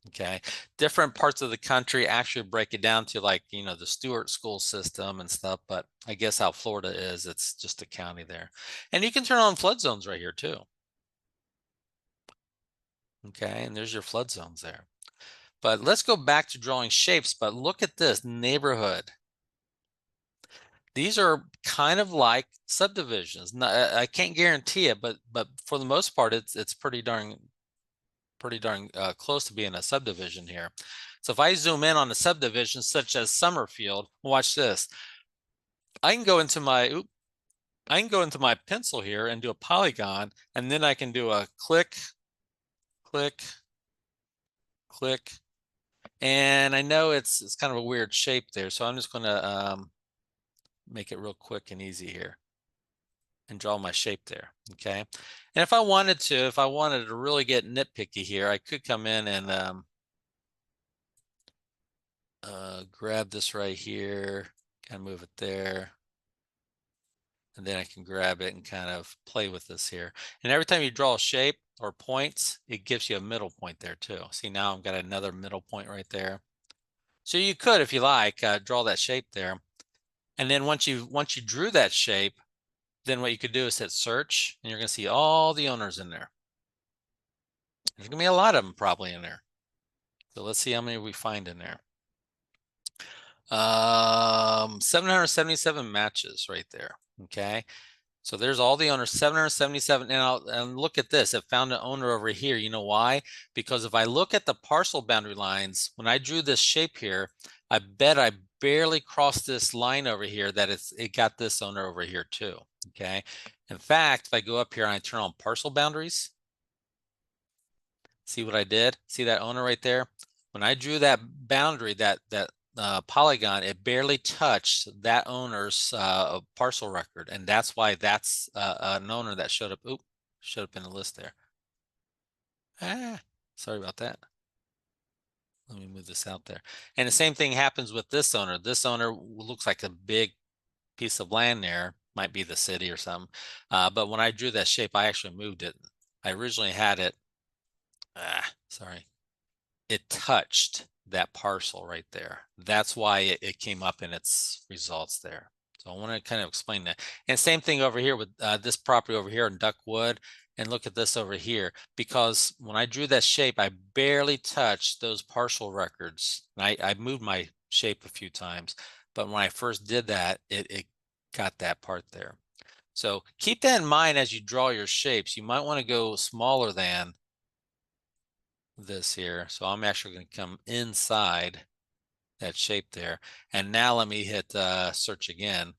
Okay. Different parts of the country actually break it down to like, the Stewart school system and stuff, but I guess how Florida is, it's just a county there. And you can turn on flood zones right here too. Okay. And there's your flood zones there. But let's go back to drawing shapes, but look at this neighborhood. These are kind of like subdivisions. I can't guarantee it, but for the most part, it's pretty darn close to being a subdivision here. So if I zoom in on a subdivision such as Summerfield, watch this. I can go into my pencil here and do a polygon, and then I can do a click, click, click. And I know it's kind of a weird shape there, so I'm just going to make it real quick and easy here and draw my shape there. Okay. And if I wanted to really get nitpicky here, I could come in and grab this right here, kind of move it there. And then I can grab it and kind of play with this here. And every time you draw a shape or points, it gives you a middle point there too. See, now I've got another middle point right there. So you could, if you like, draw that shape there. And then once you drew that shape, then what you could do is hit search, and you're going to see all the owners in there. There's going to be a lot of them probably in there. So let's see how many we find in there. 777 matches right there. Okay. So there's all the owners, 777. And look at this. It found an owner over here. You know why? Because if I look at the parcel boundary lines, when I drew this shape here, I bet I barely crossed this line over here that it got this owner over here too. Okay. In fact, if I go up here and I turn on parcel boundaries, see what I did? See that owner right there? When I drew that boundary, that polygon, it barely touched that owner's parcel record, and that's why that's an owner that showed up. Oop, showed up in the list there. Sorry about that. Let me move this out there. And the same thing happens with this owner. This owner looks like a big piece of land there. Might be the city or something. But when I drew that shape, I actually moved it. I originally had it. Sorry. It touched that parcel right there. That's why it came up in its results there. So I want to kind of explain that. And same thing over here with this property over here in Duckwood. And look at this over here, because when I drew that shape, I barely touched those parcel records. And I moved my shape a few times, but when I first did that, it got that part there. So keep that in mind as you draw your shapes. You might want to go smaller than this here. So I'm actually going to come inside that shape there. And now let me hit search again.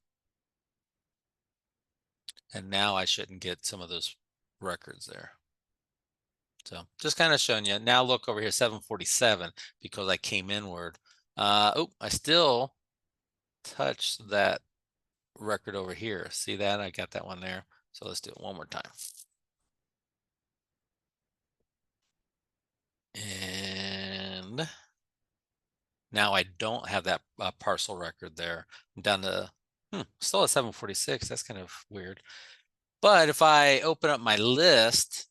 And now I shouldn't get some of those records there. So just kind of showing you. Now look over here, 747, because I came inward. Oh, I still touched that record over here. See that? I got that one there. So let's do it one more time. And now I don't have that parcel record there. I'm down to, still at 746. That's kind of weird. But if I open up my list,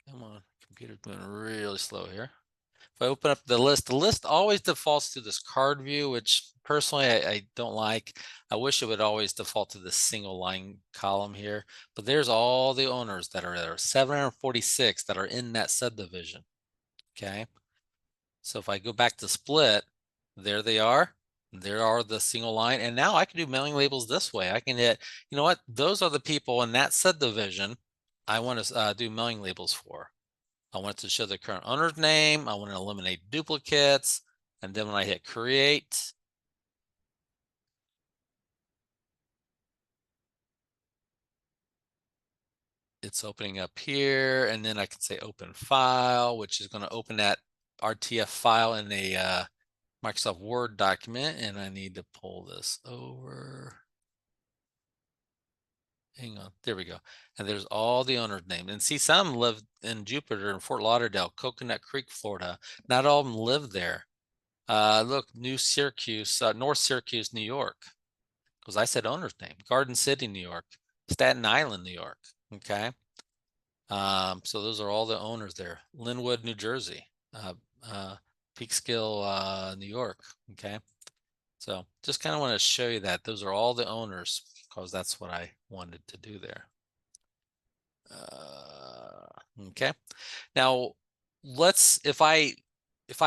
come on, computer's moving really slow here. If I open up the list always defaults to this card view, which personally I don't like. I wish it would always default to this single line column here. But there's all the owners that are there, 746 that are in that subdivision. Okay. So if I go back to split, there they are. There are the single line. And now I can do mailing labels this way. I can hit, you know what? Those are the people in that subdivision I want to do mailing labels for. I want it to show the current owner's name. I want to eliminate duplicates. And then when I hit create, it's opening up here. And then I can say open file, which is going to open that RTF file in a Microsoft Word document. And I need to pull this over. Hang on, there we go. And there's all the owner's names. And see, some live in Jupiter and Fort Lauderdale, Coconut Creek, Florida. Not all of them live there. Look, New Syracuse, North Syracuse, New York. Because I said owner's name. Garden City, New York. Staten Island, New York. Okay. So those are all the owners there. Linwood, New Jersey. Peekskill, New York. Okay. So just kind of want to show you that those are all the owners because that's what I wanted to do there. Okay. Now let's, if I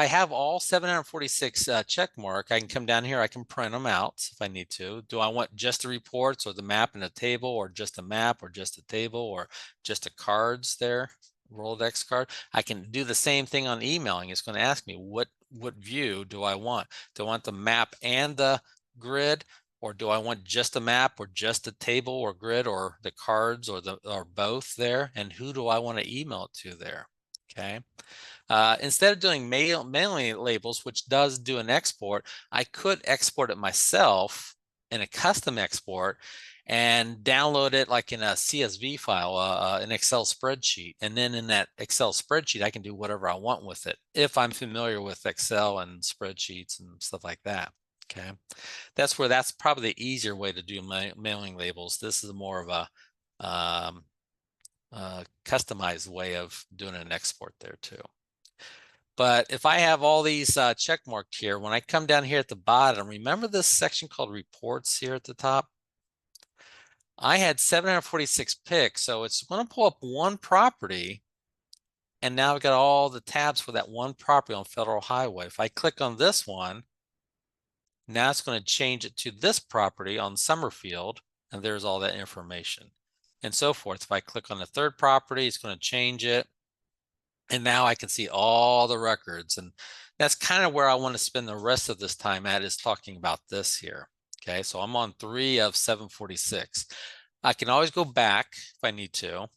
have all 746 check mark, I can come down here, I can print them out if I need to. Do I want just the reports or the map and a table, or just a map or just a table, or just a cards there, Rolodex card? I can do the same thing on emailing. It's going to ask me what view do I want? Do I want the map and the grid? Or do I want just a map or just a table or grid or the cards or both there? And who do I want to email it to there? Okay. Instead of doing mailing labels, which does do an export, I could export it myself in a custom export and download it like in a CSV file, an Excel spreadsheet. And then in that Excel spreadsheet, I can do whatever I want with it if I'm familiar with Excel and spreadsheets and stuff like that. Okay. That's probably the easier way to do mailing labels. This is more of a customized way of doing an export there too. But if I have all these check marked here, when I come down here at the bottom, remember this section called reports here at the top? I had 746 picks, so it's going to pull up one property. And now I've got all the tabs for that one property on Federal Highway. If I click on this one, now it's going to change it to this property on Summerfield, and there's all that information and so forth. If I click on the third property, it's going to change it. And now I can see all the records. And that's kind of where I want to spend the rest of this time at, is talking about this here. Okay, so I'm on 3 of 746. I can always go back if I need to,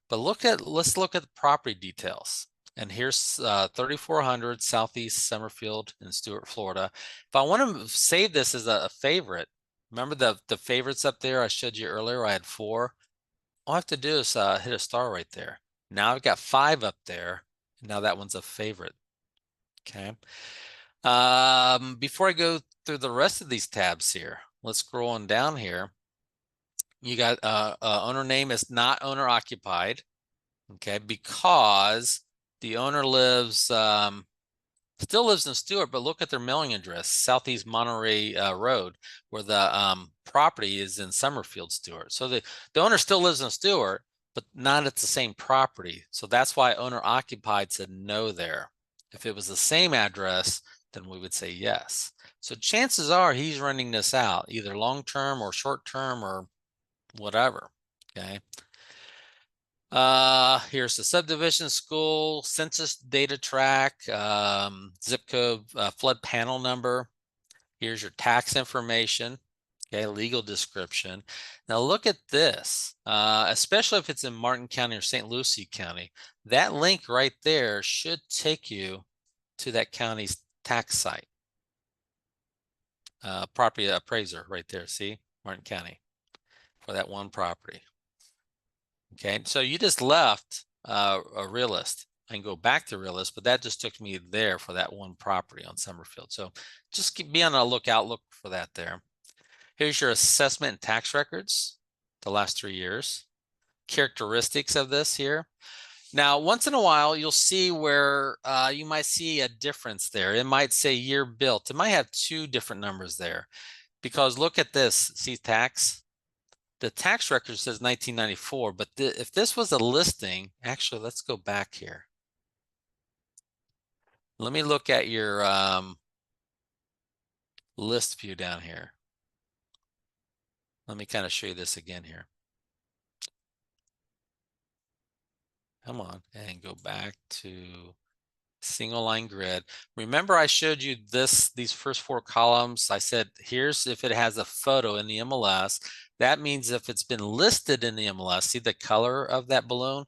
but let's look at the property details. And here's 3400 Southeast Summerfield in Stuart, Florida. If I want to save this as a favorite, remember the favorites up there I showed you earlier? I had 4. All I have to do is hit a star right there. Now I've got 5 up there. Now that one's a favorite. Okay. Before I go through the rest of these tabs here, let's scroll on down here. You got owner name is not owner occupied. Okay, because the owner still lives in Stewart, but look at their mailing address, Southeast Monterey Road, where the property is in Summerfield, Stewart. So the owner still lives in Stewart, but not at the same property. So that's why owner occupied said no there. If it was the same address, then we would say yes. So chances are he's renting this out, either long-term or short-term or whatever. Okay. Here's the subdivision, school, census data track, zip code, flood panel number. Here's your tax information. Okay, legal description. Now look at this, especially if it's in Martin County or St. Lucie County. That link right there should take you to that county's tax site. Property appraiser right there, see? Martin County for that one property. Okay, so you just left a Realist. I can go back to Realist, but that just took me there for that one property on Summerfield. So just be on the lookout, look for that there. Here's your assessment and tax records, the last 3 years. Characteristics of this here. Now, once in a while, you'll see where you might see a difference there. It might say year built. It might have 2 different numbers there because look at this. See tax? The tax record says 1994, but if this was a listing, actually, let's go back here. Let me look at your list view down here. Let me kind of show you this again here. Come on, and go back to single line grid. Remember I showed you these first 4 columns. I said, here's if it has a photo in the MLS. That means if it's been listed in the MLS, see the color of that balloon?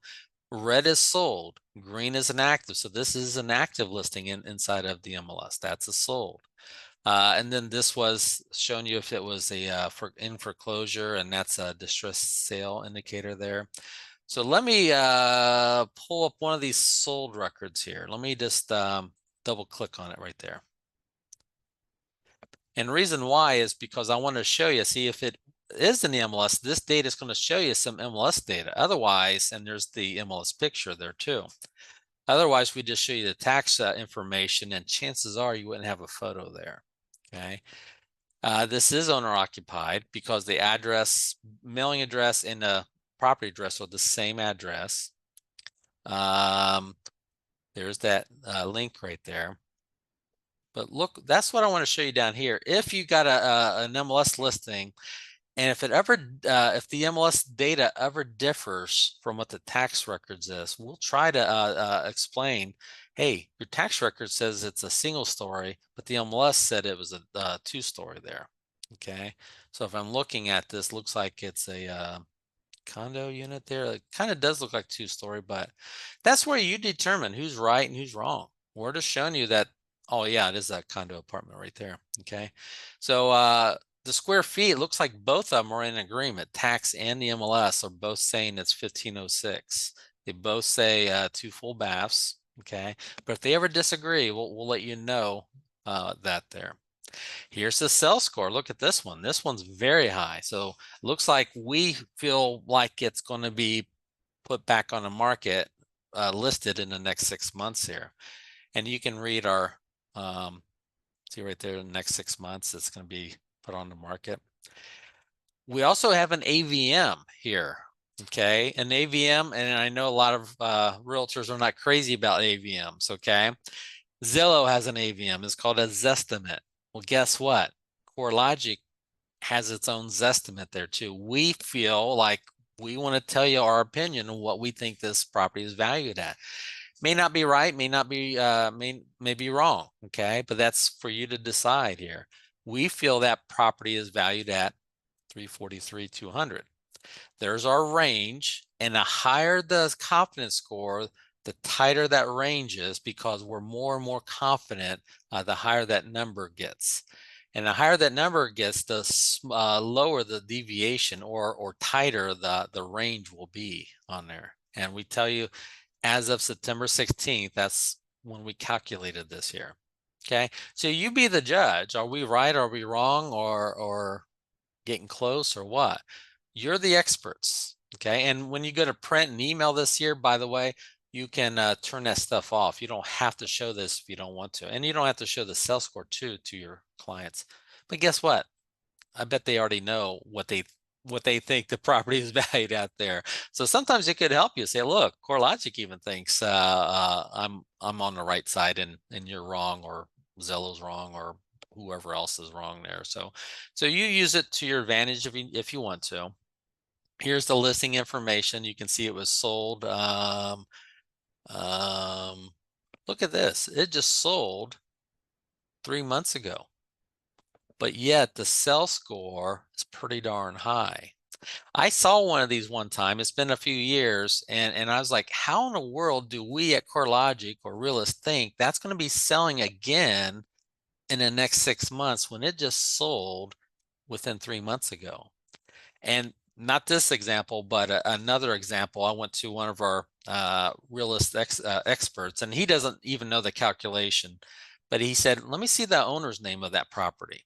Red is sold, green is an active. So this is an active listing inside of the MLS. That's a sold. And then this was showing you if it was a in foreclosure, and that's a distressed sale indicator there. So let me pull up one of these sold records here. Let me just double click on it right there. And the reason why is because I want to show you, see if it is in the MLS, this data is going to show you some MLS data. Otherwise, and there's the MLS picture there too. Otherwise, we just show you the tax information, and chances are you wouldn't have a photo there. Okay. This is owner occupied because the address, mailing address, and the property address are the same address. There's that link right there. But look, that's what I want to show you down here. If you got an MLS listing, and if it ever, if the MLS data ever differs from what the tax records is, we'll try to explain, hey, your tax record says it's a single story, but the MLS said it was a 2-story there. Okay, so if I'm looking at this, looks like it's a condo unit there. It kind of does look like 2-story, but that's where you determine who's right and who's wrong. We're just showing you that, oh yeah, it is that condo apartment right there. Okay, so the square feet, it looks like both of them are in agreement. Tax and the MLS are both saying it's 1506. They both say 2 full baths. Okay, but if they ever disagree, we'll let you know that there. Here's the sales score. Look at this one. This one's very high. So looks like we feel like it's going to be put back on the market, listed in the next 6 months here. And you can read our, see right there, the next 6 months, it's going to be put on the market. We also have an AVM here. Okay, an AVM, and I know a lot of realtors are not crazy about AVMs. Okay, Zillow has an AVM. It's called a Zestimate. Well, guess what? CoreLogic has its own Zestimate there too. We feel like we want to tell you our opinion on what we think this property is valued at. May not be right, may not be may be wrong, okay? But that's for you to decide here. We feel that property is valued at 343,200. There's our range, and the higher the confidence score, the tighter that range is, because we're more and more confident, the higher that number gets. And the higher that number gets, the lower the deviation or tighter the range will be on there. And we tell you, as of September 16th, that's when we calculated this here. Okay, so you be the judge. Are we right? Are we wrong? Or getting close, or what? You're the experts. Okay, and when you go to print and email this here, by the way, you can turn that stuff off. You don't have to show this if you don't want to, and you don't have to show the sales score too to your clients. But guess what? I bet they already know what they think the property is valued at there. So sometimes it could help you say, look, CoreLogic even thinks I'm on the right side, and you're wrong, or Zillow's wrong, or whoever else is wrong there. So you use it to your advantage if you want to. Here's the listing information. You can see it was sold. Look at this. It just sold 3 months ago. But yet the sell score is pretty darn high. I saw one of these one time. It's been a few years, and I was like, how in the world do we at CoreLogic or Realist think that's going to be selling again in the next 6 months when it just sold within 3 months ago? And not this example, but another example. I went to one of our realist experts, and he doesn't even know the calculation, but he said, "Let me see the owner's name of that property."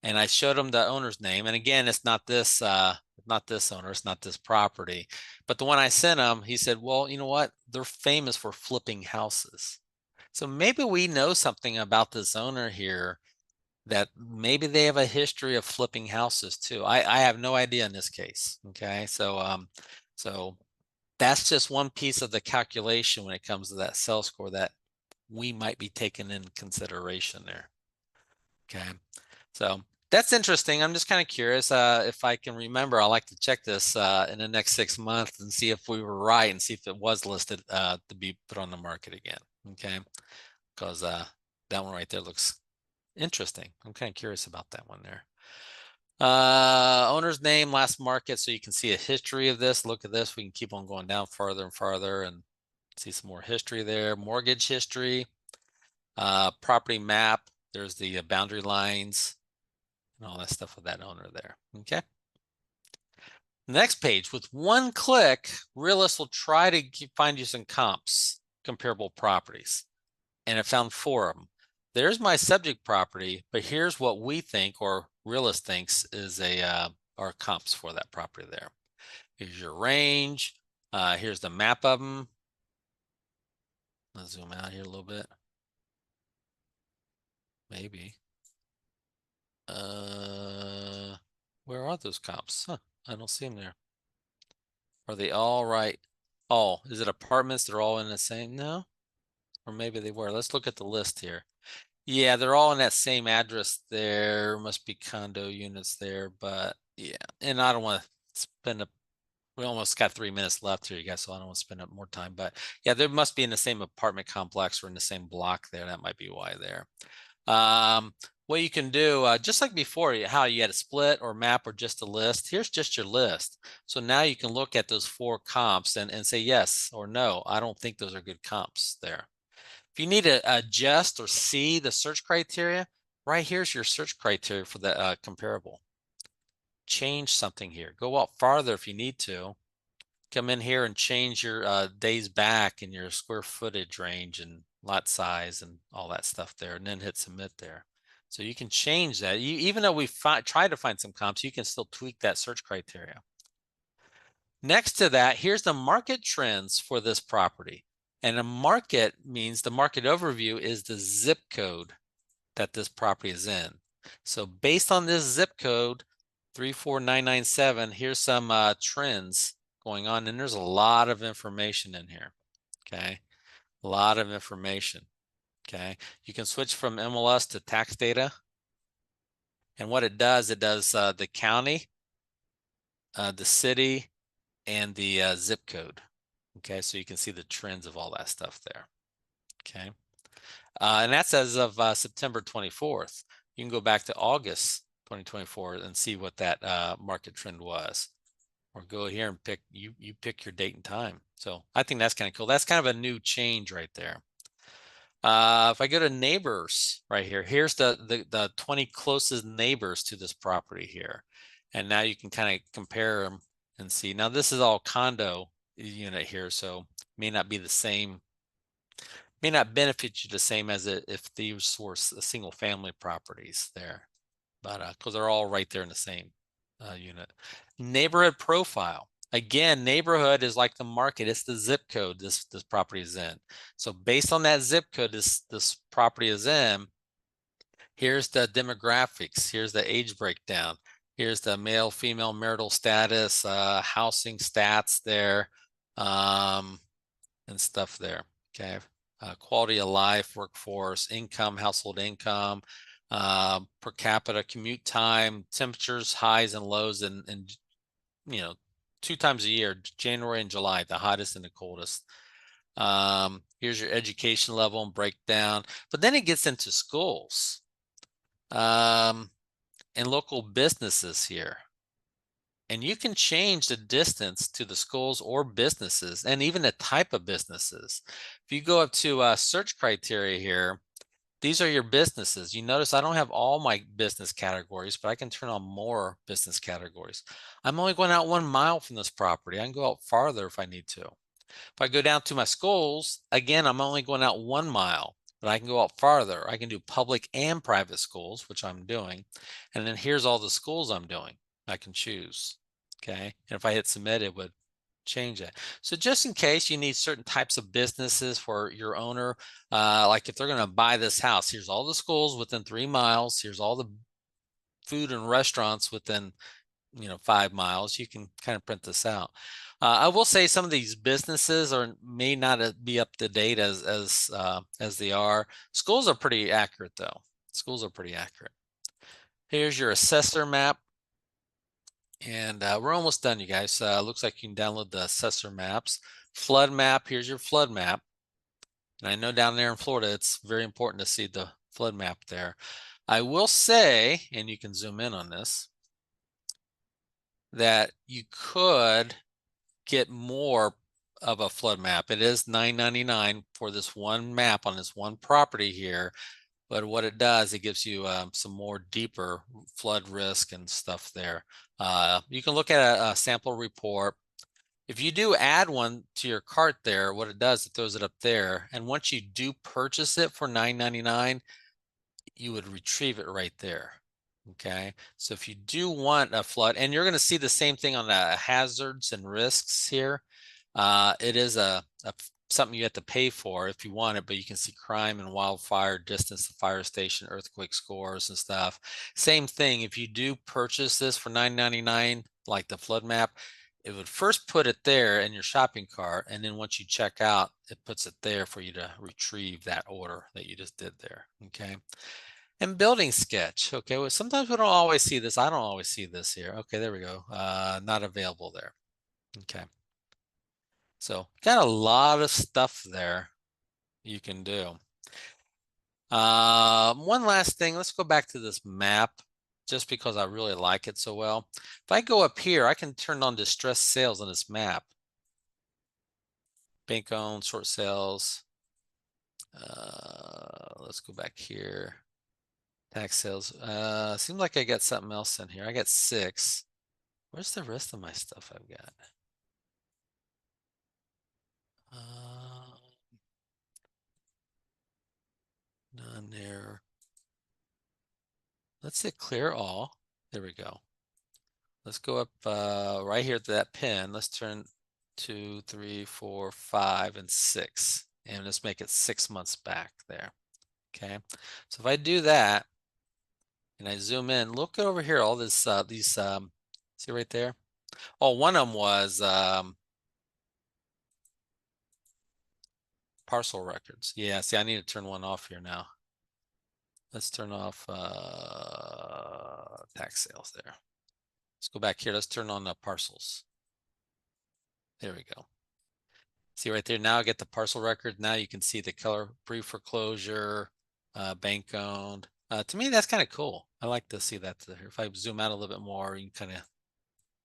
And I showed him the owner's name. And again, it's not this owner, it's not this property. But the one I sent him, he said, well, you know what? They're famous for flipping houses. So maybe we know something about this owner here that maybe they have a history of flipping houses too. I have no idea in this case. Okay. So that's just one piece of the calculation when it comes to that sales score that we might be taking in consideration there. Okay. So that's interesting. I'm just kind of curious. If I can remember, I like to check this in the next 6 months and see if we were right and see if it was listed to be put on the market again. Okay, because that one right there looks interesting. I'm kind of curious about that one there. Owner's name, last market, so you can see a history of this. Look at this. We can keep on going down farther and farther and see some more history there. Mortgage history, property map. There's the boundary lines and all that stuff with that owner there. Okay. Next page, with one click, Realist will try to find you some comps, comparable properties. And it found 4 of them. There's my subject property, but here's what we think, or Realist thinks, is our comps for that property there. Here's your range. Here's the map of them. Let's zoom out here a little bit. Maybe. Where are those comps? Huh, I don't see them there. Are they all right? Oh, is it apartments? They're all in the same? No? Or maybe they were. Let's look at the list here. Yeah, they're all in that same address there. Must be condo units there, but yeah. And I don't want to spend up, we almost got 3 minutes left here, you guys, so I don't want to spend up more time. But yeah, there must be in the same apartment complex or in the same block there. That might be why there. What you can do, just like before, how you had a split or map or just a list, here's just your list. So now you can look at those 4 comps and say yes or no. I don't think those are good comps there. If you need to adjust or see the search criteria, right here's your search criteria for the comparable. Change something here. Go out farther if you need to. Come in here and change your days back and your square footage range and lot size and all that stuff there, and then hit submit there. So you can change that. Even though we tried to find some comps, you can still tweak that search criteria. Next to that, here's the market trends for this property. And a market means the market overview is the zip code that this property is in. So based on this zip code, 34997, here's some trends going on. And there's a lot of information in here, okay? A lot of information, okay? You can switch from MLS to tax data. And what it does the county, the city, and the zip code. Okay, so you can see the trends of all that stuff there. Okay, and that's as of September 24th. You can go back to August 2024 and see what that market trend was, or go here and pick you pick your date and time. So I think that's kind of cool. That's kind of a new change right there. If I go to neighbors right here, here's the 20 closest neighbors to this property here. And now you can kind of compare them and see. Now this is all condo unit here, so may not be the same, may not benefit you the same as if these were single family properties there, but because they're all right there in the same unit. Neighborhood profile. Again, neighborhood is like the market. It's the zip code this property is in. So based on that zip code this property is in, here's the demographics. Here's the age breakdown. Here's the male, female marital status, housing stats there, and stuff there. Okay. Quality of life, workforce, income, household income, per capita commute time, temperatures, highs and lows, and 2 times a year, January and July, the hottest and the coldest. Here's your education level and breakdown, but then it gets into schools and local businesses here. And you can change the distance to the schools or businesses and even the type of businesses. If you go up to search criteria here, These are your businesses. You notice I don't have all my business categories, but I can turn on more business categories. I'm only going out 1 mile from this property. I can go out farther if I need to. If I go down to my schools, again, I'm only going out 1 mile, but I can go out farther. I can do public and private schools, which I'm doing. And then here's all the schools I'm doing. I can choose. Okay. And if I hit submit, it would change that. So just in case you need certain types of businesses for your owner, like if they're going to buy this house, here's all the schools within 3 miles. Here's all the food and restaurants within 5 miles. You can kind of print this out. I will say some of these businesses may not be up to date as they are. Schools are pretty accurate though. Schools are pretty accurate. Here's your assessor map. And we're almost done, you guys. Looks like you can download the assessor maps. Flood map, here's your flood map. And I know down there in Florida, it's very important to see the flood map there. I will say, and you can zoom in on this, that you could get more of a flood map. It is $9.99 for this one map on this one property here. But what it does, it gives you some more deeper flood risk and stuff there. You can look at a sample report. If you do add one to your cart there, what it does, it throws it up there. And once you do purchase it for $9.99, you would retrieve it right there. Okay, so if you do want a flood, and you're going to see the same thing on the hazards and risks here. It is something you have to pay for if you want it, but you can see crime and wildfire, distance to fire station, earthquake scores and stuff. Same thing, if you do purchase this for $9.99, like the flood map, it would first put it there in your shopping cart, and then once you check out, it puts it there for you to retrieve that order that you just did there. Okay. And building sketch. Okay, well, sometimes we don't always see this. I don't always see this here. Okay, there we go. Not available there. Okay. So got a lot of stuff there you can do. One last thing, let's go back to this map just because I really like it so well. If I go up here, I can turn on distressed sales on this map. Bank owned, short sales. Let's go back here. Tax sales. Seems like I got something else in here. I got 6. Where's the rest of my stuff I've got? None there. Let's hit clear all. There we go. Let's go up right here to that pin. Let's turn 2, 3, 4, 5, and 6. And let's make it 6 months back there. Okay. So if I do that and I zoom in, look over here, all this, see right there? Oh, one of them was parcel records. Yeah, see, I need to turn one off here now. Let's turn off tax sales there. Let's go back here. Let's turn on the parcels. There we go. See right there, now I get the parcel record. Now you can see the color pre-foreclosure, bank owned. To me, that's kind of cool. I like to see that there. If I zoom out a little bit more, you can kind of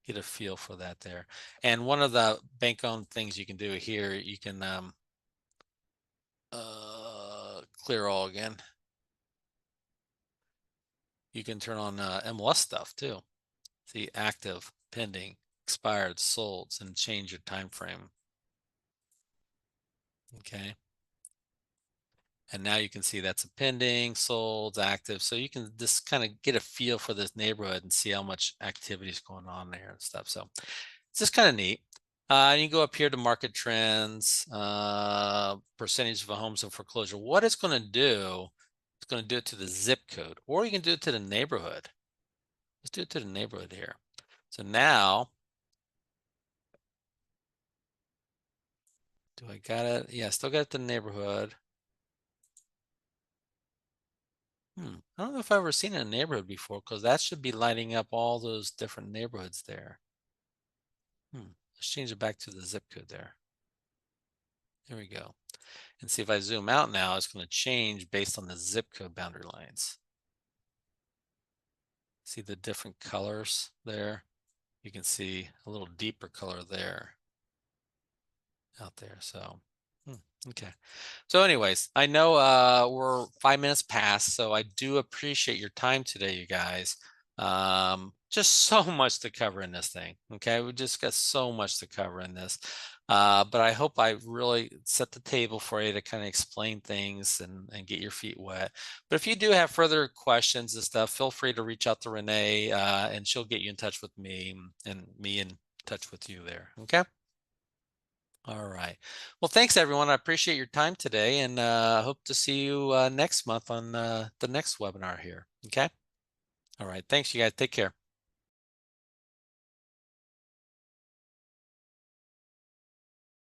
get a feel for that there. And one of the bank owned things you can do here, you can clear all again. You can turn on MLS stuff too. See active, pending, expired, sold, and change your time frame. Okay. And now you can see that's a pending, sold, active. So you can just kind of get a feel for this neighborhood and see how much activity is going on there and stuff. So it's just kind of neat. And you go up here to market trends, percentage of homes in foreclosure. What it's going to do, it's going to do it to the zip code, or you can do it to the neighborhood. Let's do it to the neighborhood here. So now, do I got it? Yeah, still got it to the neighborhood. I don't know if I've ever seen it in a neighborhood before, because that should be lighting up all those different neighborhoods there. Let's change it back to the zip code there. There we go. And see if I zoom out now, it's going to change based on the zip code boundary lines. See the different colors there? You can see a little deeper color there out there. So Okay. So anyways, I know we're 5 minutes past, so I do appreciate your time today, you guys. Just so much to cover in this thing. Okay, we just got so much to cover in this. But I hope I really set the table for you to kind of explain things and get your feet wet. But if you do have further questions and stuff, feel free to reach out to Renee, and she'll get you in touch with me and me in touch with you there. Okay. All right. Well, thanks everyone. I appreciate your time today and hope to see you next month on the next webinar here. Okay. All right. Thanks, you guys. Take care.